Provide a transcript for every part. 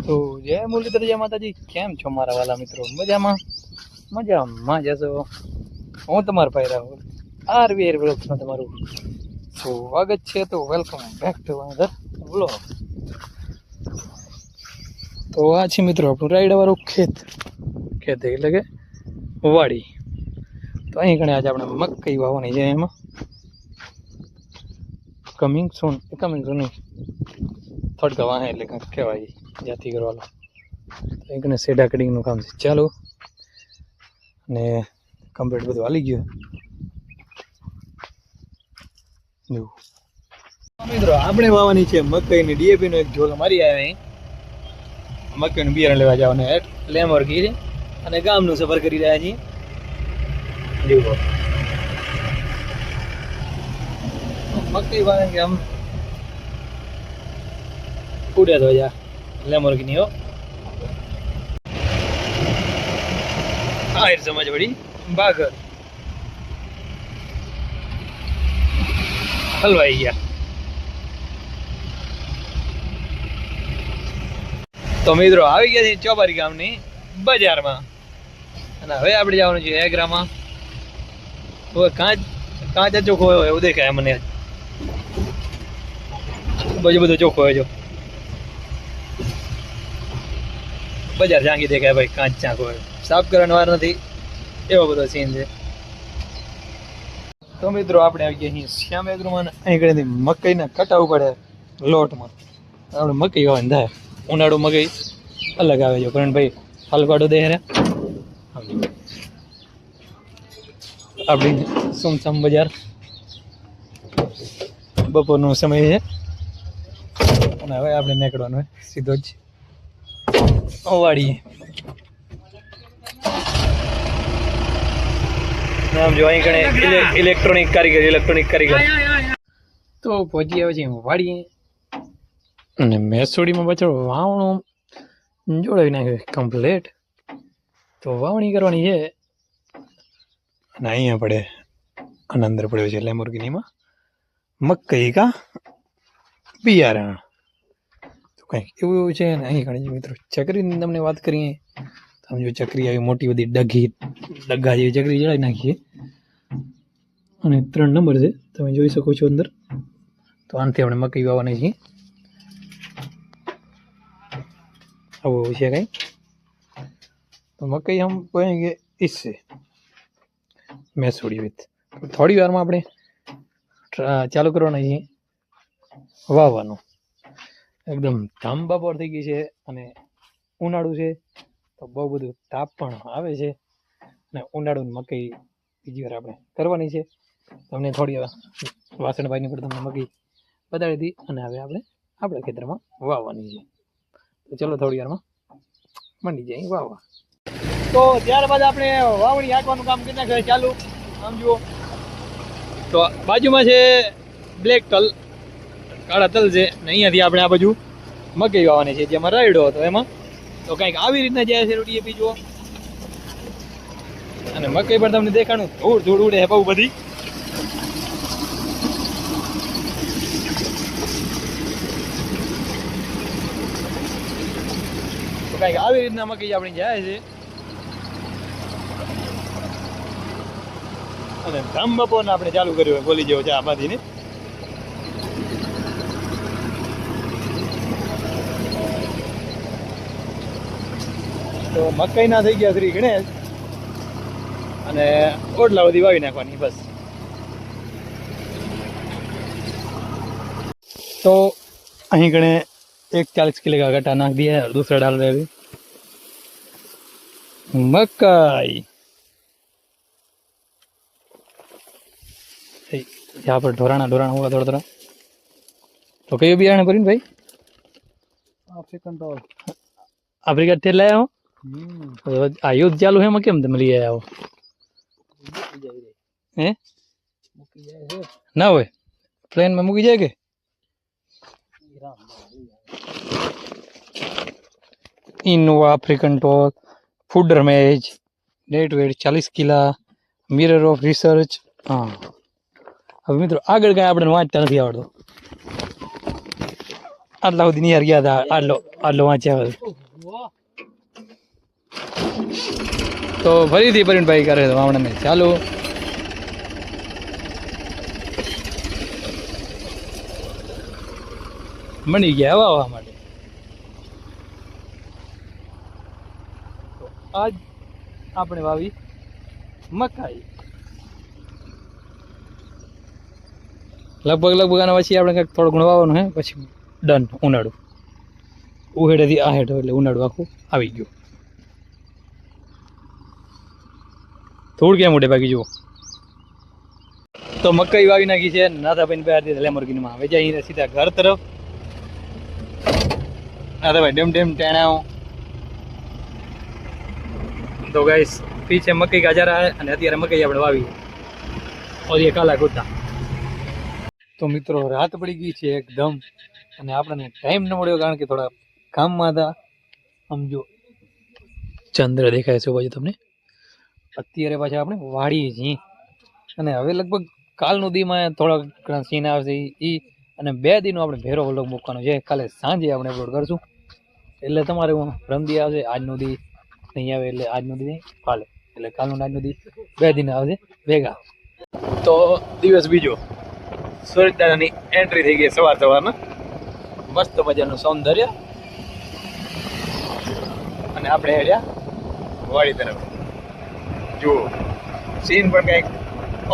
તો જય મુરલીધર, જય માતાજી. કેમ છો મારા વાલા મિત્રો? મજામાં મજામાં જશો. હું તમારો ભાઈ રાહુલ આરવીઆર વ્લોગ્સમાં તમારું સ્વાગત છે. તો welcome back to another vlog. તો આ છે મિત્રો આપણું રાયડાવાળું ખેત એટલે કે વાડી. તો અહીં કણે આજે આપણે મકાઈ વાવવાની છે. એમાં કમિંગ સૂન નહીં, થોડકા વાહે એટલે કંઈક કહેવાય જાતિ કરવાનો. તો અહીં કણે સેડા કટિંગનું કામ છે ચાલો, અને કમ્પ્લીટ બધું હાલી ગયું. મિત્રો આપણે વાવવાની છે મકાઈની ડીએપીનો એક ઝોલ મારી આવે. મકાઈનું બિયારણ લેવા જવાનું લેમોર્ગી અને ગામનું સફર કરી રહ્યા છીએ. જુઓ મકાઈ વાવે કે આમ ઉડે તો જા લેમોર્ગીની હો. આ સમજ પડી બાગર હલવાઈ ગયા. તો મિત્રો આવી ગયા છે ચોબારી ગામની બજારમાં, અને હવે આપણે જવાનું છે એગ્રામાં. હવે કાંચ ચોખ્ખો હોય એવું દેખાય મને. બધું ચોખ્ખો હોય જો બજાર જાંગી દેખાય ભાઈ. કાંચ ચાંકો હોય, સાફ કરવાનો વાર નથી, એવો બધો સીન છે. તો મિત્રો આપણે આવી ગયા અહીં શ્યામ એગ્રોમાં. અહીં ઘણી મકાઈના કટા પડે લોટમાં. આપણે મકાઈ વાવવાની થાય. ઉનાળુ મકાઈ અલગ આવે છે. કારણ ભાઈ હલવાડો દે રે આપણી સુમસામ બજાર. બપોરનો સમય છે અને હવે આપણે નીકળવાનું હોય સીધો જ વાડીએ. આમ જો અહીં ઘણે ઇલેક્ટ્રોનિક કારીગર તો પહોંચી આવે છે વાડીએ. અને મેસોડીમાં પાછળ વાવણું જોડાવી નાખ્યું કમ્પ્લેટ. તો વાવણી કરવાની છે. અને અહીંયા પડે અને અંદર પડ્યો છે લેમોર્ગિનીમાં મકાઈ કા બિયારણ. તો કંઈક એવું છે. ને અહીં ઘણી મિત્રો ચકરીની તમને વાત કરીએ તો આમ જો ચકરી આવી મોટી બધી ડગ્ગા જેવી ચકરી જડાવી નાખીએ. અને 3 નંબર છે, તમે જોઈ શકો છો અંદર. તો આનાથી આપણે મકાઈ વાવવાની છીએ. આવું છે કંઈ. તો મકાઈ हम बोएंगे इससे મેસોડી વિથ. થોડી વારમાં આપણે ચાલુ કરવાના છીએ વાવવાનું. એકદમ ધાંબા પર થઈ ગઈ છે અને ઉનાળુ છે તો બહુ બધું તાપ પણ આવે છે. અને ઉનાળુની મકાઈ બીજી વાર આપણે કરવાની છે. તમને થોડી વાસણભાઈની પર તમને મકાઈ બતાડી હતી. અને હવે આપણે આપણા ખેતરમાં વાવવાની છે. તો ચલો થોડી વારમાં મંડી જાય વાવવા. તો ત્યારબાદ આપણે વાવણી હાંકવાનું કામ કરી નાખે ચાલુ. આમ જુઓ તો બાજુમાં છે બ્લેક તલ, કાળા તલ છે. ને અહીંયાથી આપણે આ બાજુ મકાઈ વાવવાની છે જેમાં રાયડો હતો એમાં. તો કંઈક આવી રીતના જાય છે ડીએપી જુઓ. અને મકાઈ પર તમને દેખાણું ધૂળ ઉડે છે બહુ બધી. તો કંઈક આવી રીતના મકાઈ આપણી જાય છે. અને ધામ બપોરને આપણે ચાલુ કર્યું હોય બોલી જેવો છે આ બાંધીને. તો મકાઈના થઈ ગયા શ્રી ગણેશ. અને ઓટલા બધી વાવી નાખવાની બસ. तो અહીં ગણે 140 किलो का गट्टा नाख दिया है और दूसरा डाल रहे अभी मकाई. यहाँ पर ढोराना होगा थोड़ा थोड़ा. तो कई भी आने पर भाई अफ्रीका तेल लाया हो. युद्ध चालू है केम तुम लई आया हो ना हो प्लेन में मूकी जाए के इनोवा अफ्रीकन टॉल फूडर मैच डेट वेट 40 किला मिरर ऑफ रिसर्च. हाँ હવે મિત્રો આગળ કાંઈ આપણે વાંચતા નથી આવડતું. આટલા સુધી નિહાર ગયા હતા, આટલો વાંચ્યા તો ફરીથી પરિણભાઈ કરે તો વાવણાને ચાલુ. મળી ગયા વાવવા માટે. તો આજ આપણે વાવી મકાઈ. લગભગ આના પછી આપણે કંઈક થોડું ઘણું વાવવાનું હે, પછી ડન ઉનાળું. ઉહેડેથી આ હેઠો એટલે ઉનાળું આખું આવી ગયું. થોડું ક્યાં મોટે બાકી જુઓ તો મકાઈ વાવી નાખી છે નાથાભાઈ બે લેમોર્ગિનમાં. હવે જાય સીધા ઘર તરફ. નાથાભાઈ ડેમ ટેણાઓ. તો ગાઈસ પીછે મકાઈ ગાજા રહ્યા અને અત્યારે મકાઈ આપણે વાવી और ये काला कुत्ता. તો મિત્રો રાત પડી ગઈ છે એકદમ અને આપણને ટાઈમ ન મળ્યો કારણ કે થોડા કામમાં હતા. સમજો ચંદ્ર દેખાય છે બાજુ તમને. અત્યારે પાછા આપણે વાડીએ છીએ અને હવે લગભગ કાલનું દીમાં થોડા ઘણા સીન આવશે એ અને 2 દીનો આપણે ભેરો વ્લોગ મૂકવાનો છે. કાલે સાંજે આપણે અપલોડ કરશું એટલે તમારે રમદી આવશે. આજનું દી નહીં આવે એટલે આજનું દી નહીં, કાલે એટલે કાલનું આજનું દી 2 દિન આવશે ભેગા. તો દિવસ બીજો સૂરજદાદાની એન્ટ્રી થઈ ગઈ સવારના. મસ્ત મજાનું સૌંદર્ય અને આપણે હેડ્યા વાડી તરફ. જુઓ સીન પણ કંઈક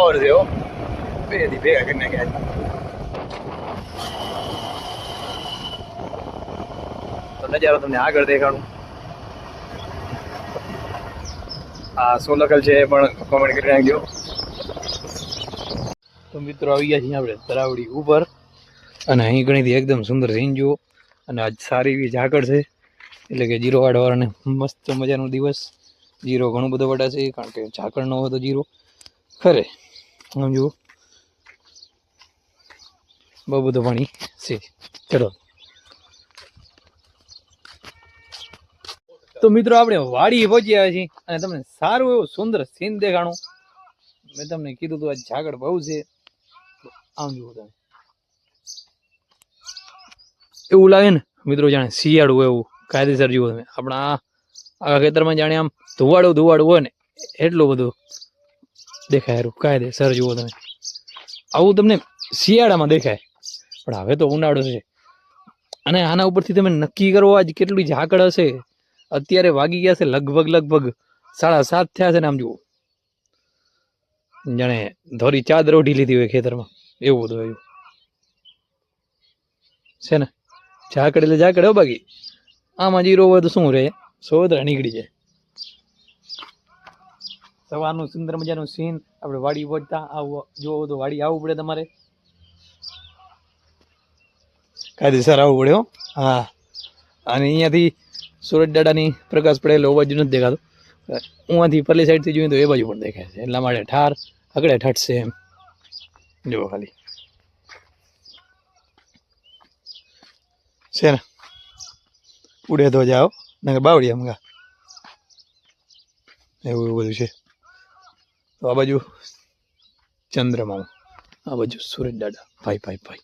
ઓર છે. બે દી ભેગા કરી નાખ્યા. તો નજારો તમને આગળ દેખાડું. આ શું લખેલ છે પણ કોમેન્ટ કરી નાખજો. તો મિત્રો આવી ગયા છીએ આપણે તરાવડી ઉપર અને અહીં ઘણીથી એકદમ સુંદર સીન જુઓ અને આજ સારી એવી ઝાકળ છે એટલે કે જીરો વાળવાને મસ્ત મજાનો દિવસ. જીરો ઘણું બધો વડા છે કારણ કે ઝાકળ ન હોય તો જીરો ખરે. આમ જુઓ બહુ બધું પાણી છે. ચલો તો મિત્રો આપણે વાડી પહોંચી આવ્યા છીએ અને તમને સારું એવું સુંદર સીન દેખાણું. મેં તમને કીધું હતું આજ ઝાકળ બહુ છે. આમ જુઓ તમે, એવું લાગે ને મિત્રો જાણે શિયાળું હોય એવું કાયદેસર જુઓ તમે. આપણા આખા ખેતરમાં જાણે આમ ધુવાડું હોય ને એટલું બધું દેખાય સારું કાયદેસર જુઓ તમે. આવું તમને શિયાળામાં દેખાય પણ હવે તો ઉનાળો છે અને આના ઉપરથી તમે નક્કી કરો આજ કેટલી ઝાકળ હશે. અત્યારે વાગી ગયા છે લગભગ 7:30 થયા છે ને. આમ જુઓ જાણે ધોરી ચાદર ઓઢી લીધી હોય ખેતરમાં એવું બધું આવ્યું છે ને. ઝાકડ એટલે ઝાકડ હો, બાકી આમાં જીરો હોય તો શું રહે, સોદરા નીકળી જાય. સવારનું સુંદર મજાનું સીન. આપણે વાડી પહોંચતા આવું જોવો તો વાડી આવવું પડે તમારે, કાયદેસર આવવું પડે હો. હા, અને અહીંયાથી સુરજ દાદાની પ્રકાશ પડે એટલે ઓ બાજુ નથી દેખાતો. હું આથી પરલી સાઈડથી જોઈએ તો એ બાજુ પણ દેખાય છે. એટલા માટે ઠાર આગળ ઠટશે એમ જુઓ ખાલી છે ને. ઉડે તો જાઓ ને બાવડી અમગા એવું બધું છે. તો આ બાજુ ચંદ્રમા, આ બાજુ સુરજ દાદા ભાઈ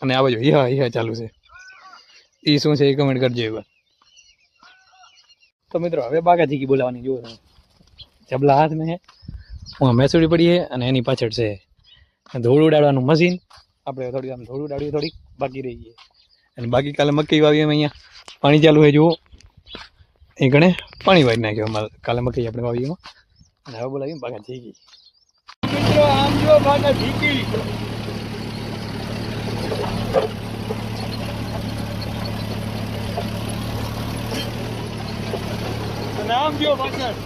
અને આ બાજુ હિયા ચાલુ છે. એ શું છે એ કમેન્ટ કરજો એકવાર. તો મિત્રો હવે બાગાજીકી બોલાવાની જુઓ તમે. જબલા હાથ મેં હું મેસુડી પડી છે અને એની પાછળ છે ધોળ ઉડાડવાનું મશીન. આપણે થોડી આમ ધોળ ઉડાડવી થોડીક બાકી રહી ગઈ અને બાકી કાલે મકાઈ વાવી અમે અહીંયા પાણી ચાલુ છે જુઓ. એ ગણે પાણી વાવી નાખ્યું અમારે કાલે મકાઈ આપણે વાવી એમાં. અને હવે બોલાવી બાગાજીકી. મિત્રો આમ જો બાગાજીકી નામ જો પાછળ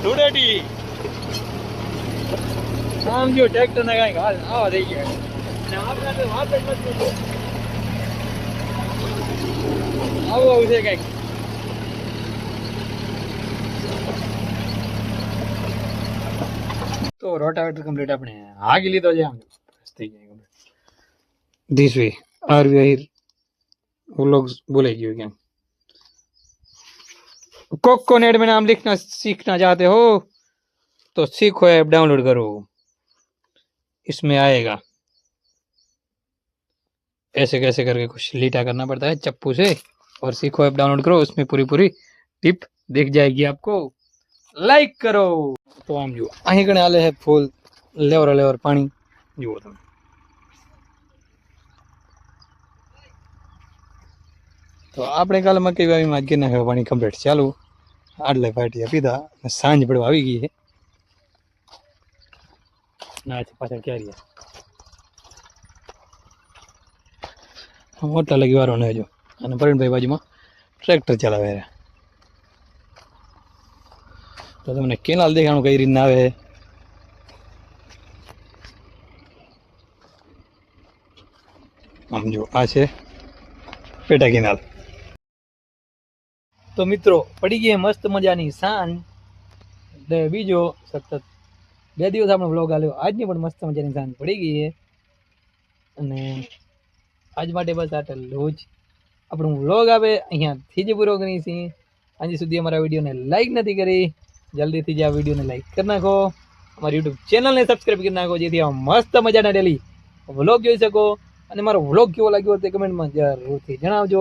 ધૂળેટી. આમ જો ટ્રેક્ટર ને કઈક હાલ આવા થઈ ગયા અને આપણે તો વાત જ નથી. આવું છે કઈક. તો રોટાવેટર કમ્પ્લીટ આપણે હાગી લીધો છે. આમ થઈ જાય complete. This way are we are vlogs બોલાઈ ગયું કેમ. कोकोनेट में नाम लिखना सीखना चाहते हो तो सीखो ऐप डाउनलोड करो, इसमें आएगा. ऐसे कैसे करके कुछ लीटा करना पड़ता है चप्पू से। और सीखो ऐप डाउनलोड करो, उसमें पूरी पूरी टिप दिख जाएगी आपको। लाइक करो। तो आम जुओ અહીં કણે હાલે છે ફૂલ લેવર પાણી જુઓ તમે। તો આપણે કાલે મકઈ વાવીમાં આજ ગીરના ખાવા પાણી કમ્પ્લીટ ચાલુ। આટલે પાટિયા પીધા અને સાંજ પડવા આવી ગઈ છે। ના છે પાછળ ક્યારી મોટા લગી વારો ન જો। અને પ્રવીણભાઈ બાજુમાં ટ્રેક્ટર ચલાવે છે। તો તમને કેનાલ દેખાણું કઈ રીતના આવે। આમ જો આ છે પેટા કેનાલ। તો મિત્રો પડી ગઈ મસ્ત મજાની સાંજ। એટલે બીજો સતત 2 દિવસ આપણો વ્લોગ આલ્યો, આજની પણ મસ્ત મજાની સાંજ પડી ગઈ છે। અને આજ માટે બસ આટલું જ। આપણું વ્લોગ આવે અહીંયાથી જ પૂરો કરી છીએ। હજી સુધી અમારા વિડીયોને લાઈક નથી કરી, જલ્દીથી જ આ વિડીયોને લાઈક કરી નાખો। અમારી યુટ્યુબ ચેનલને સબસ્ક્રાઈબ કરી નાખો, જેથી આ મસ્ત મજાના ડેલી વ્લોગ જોઈ શકો। અને મારો વ્લોગ કેવો લાગ્યો તે કમેન્ટમાં જરૂરથી જણાવજો।